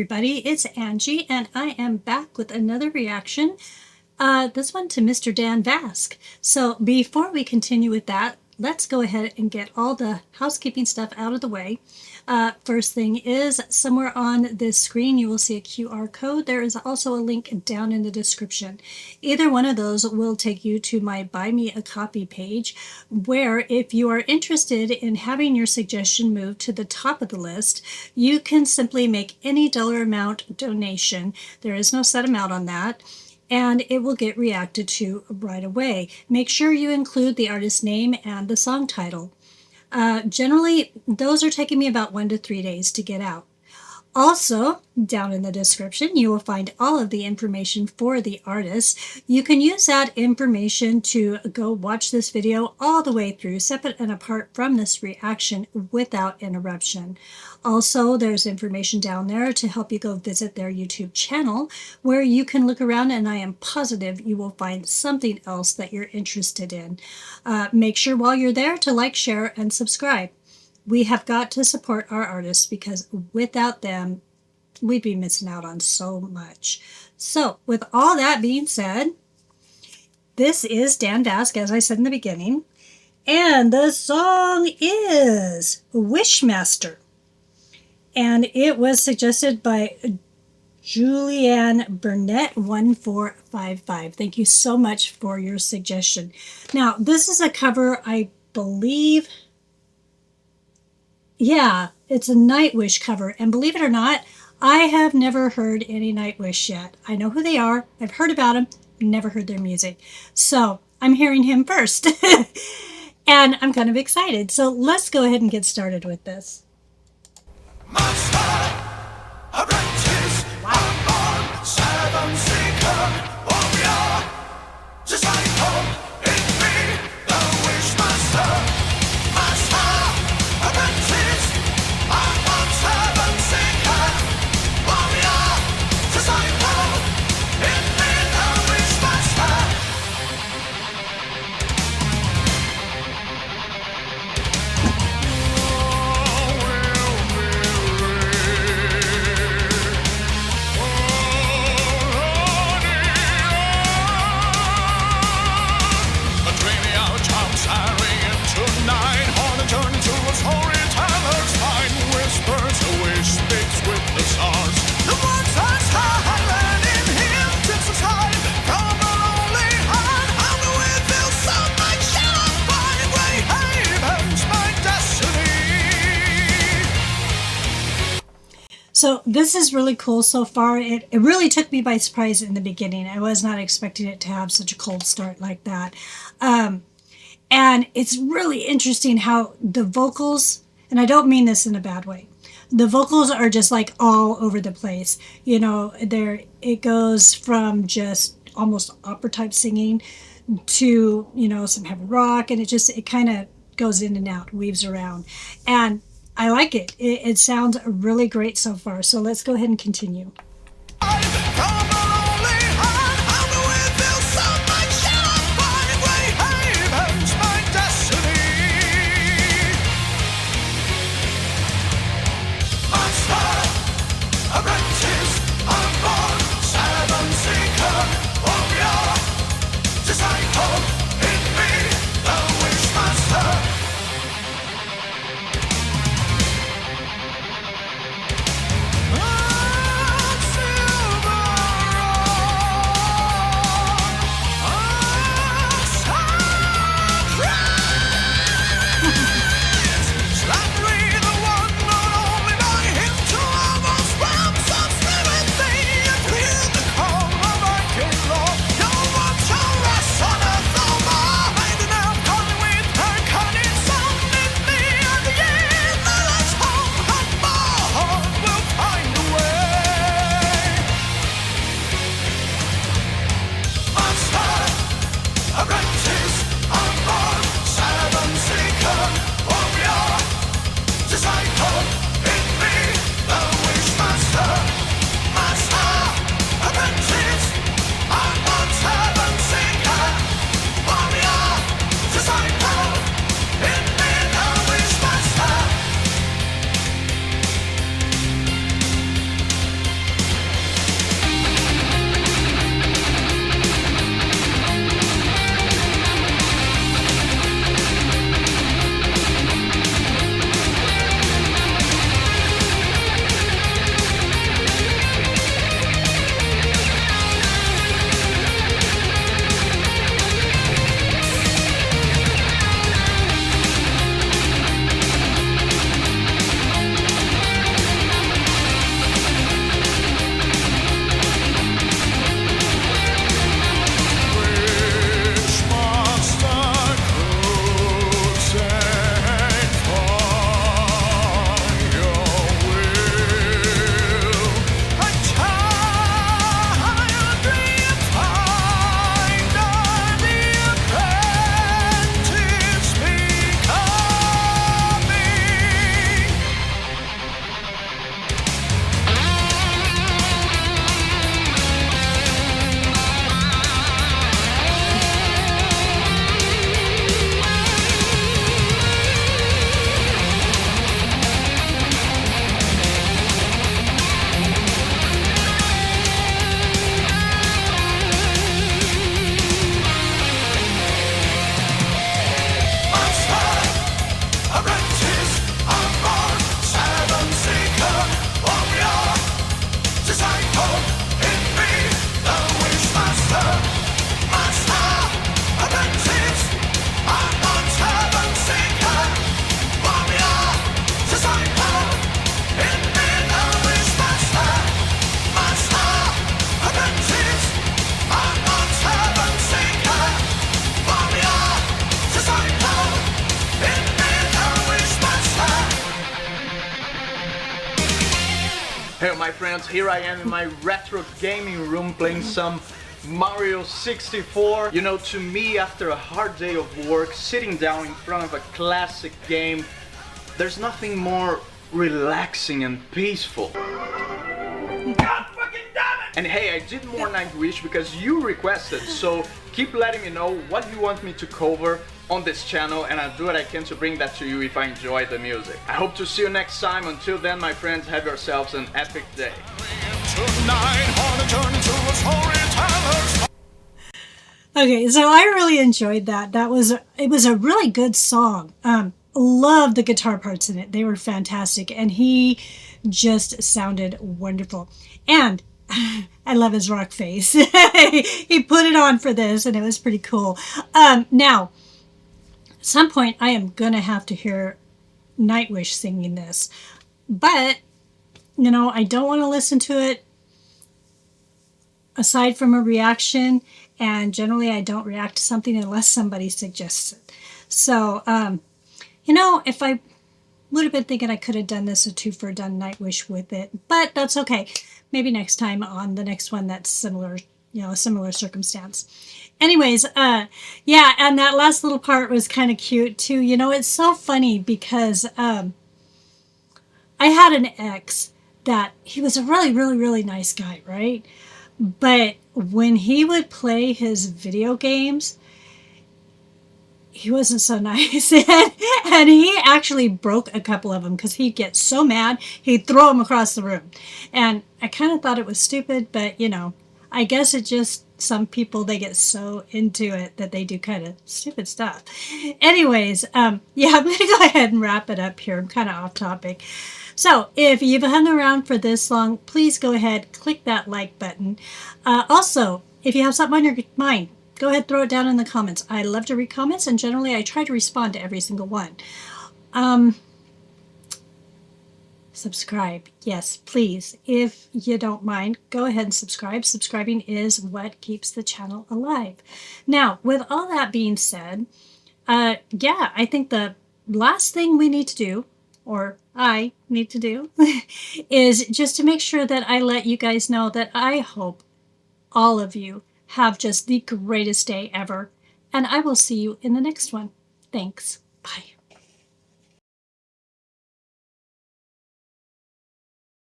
everybody, it's Angie, and I am back with another reaction, this one to Mr. Dan Vasc. So before we continue with that, let's go ahead and get all the housekeeping stuff out of the way. First thing is, somewhere on this screen you will see a QR code. There is also a link down in the description. Either one of those will take you to my Buy Me a Copy page, where if you are interested in having your suggestion moved to the top of the list, you can simply make any dollar amount donation. There is no set amount on that, and it will get reacted to right away. Make sure you include the artist name and the song title. Generally, those are taking me about 1 to 3 days to get out. Also, down in the description, you will find all of the information for the artist. You can use that information to go watch this video all the way through, separate and apart from this reaction, without interruption. Also, there's information down there to help you go visit their YouTube channel, where you can look around, and I am positive you will find something else that you're interested in. Make sure while you're there to like, share, and subscribe. We have got to support our artists, because without them, we'd be missing out on so much. So, with all that being said, this is Dan Vasc, as I said in the beginning, and the song is Wishmaster. And it was suggested by Julianne Burnett 1455. Thank you so much for your suggestion. Now, this is a cover, I believe. Yeah, it's a NIGHTWISH cover, and believe it or not, I have never heard any NIGHTWISH yet. I know who they are, I've heard about them, never heard their music. So I'm hearing him first, and I'm kind of excited. So let's go ahead and get started with this. Master, apprentice, unborn, servant, seeker, warrior, disciple, in me, the Wishmaster. Master, apprentice, unborn, servant, seeker, warrior, disciple, in me, the Wishmaster. So this is really cool so far. It really took me by surprise in the beginning. I was not expecting it to have such a cold start like that. And it's really interesting how the vocals, and I don't mean this in a bad way, the vocals are just like all over the place. You know, it goes from just almost opera type singing to, you know, some heavy rock, and it kind of goes in and out, weaves around. And I like it. It sounds really great so far. So let's go ahead and continue. Silver friends, here I am in my retro gaming room playing some Mario 64. You know, to me, after a hard day of work, sitting down in front of a classic game, there's nothing more relaxing and peaceful. God fucking damn it! And hey, I did more Nightwish because you requested, so keep letting me know what you want me to cover on this channel, and I'll do what I can to bring that to you if I enjoy the music. I hope to see you next time. Until then, my friends, have yourselves an epic day. Okay, so I really enjoyed that. It was a really good song. Loved the guitar parts in it. They were fantastic, and he just sounded wonderful. And I love his rock face. He put it on for this, and it was pretty cool. Now, at some point, I am gonna have to hear Nightwish singing this, but you know, I don't want to listen to it aside from a reaction, and generally I don't react to something unless somebody suggests it. So, you know, if I would have been thinking I could have done this a two-for done Nightwish with it, but that's okay. Maybe next time on the next one that's similar, you know, a similar circumstance. Anyways, yeah, and that last little part was kind of cute too. You know, it's so funny because I had an ex that he was a really, really, really nice guy, right? But when he would play his video games, he wasn't so nice. And he actually broke a couple of them because he'd get so mad, he'd throw them across the room. And I kind of thought it was stupid, but, you know, I guess it just, some people, they get so into it that they do kind of stupid stuff. Anyways, yeah, I'm going to go ahead and wrap it up here. I'm kind of off topic. So if you've hung around for this long, please go ahead, click that like button. Also, if you have something on your mind, go ahead, throw it down in the comments. I love to read comments, and generally I try to respond to every single one. Subscribe. Yes, please. If you don't mind, go ahead and subscribe. Subscribing is what keeps the channel alive. Now, with all that being said, yeah, I think the last thing we need to do, or I need to do, is just to make sure that I let you guys know that I hope all of you have just the greatest day ever, and I will see you in the next one. Thanks. Bye.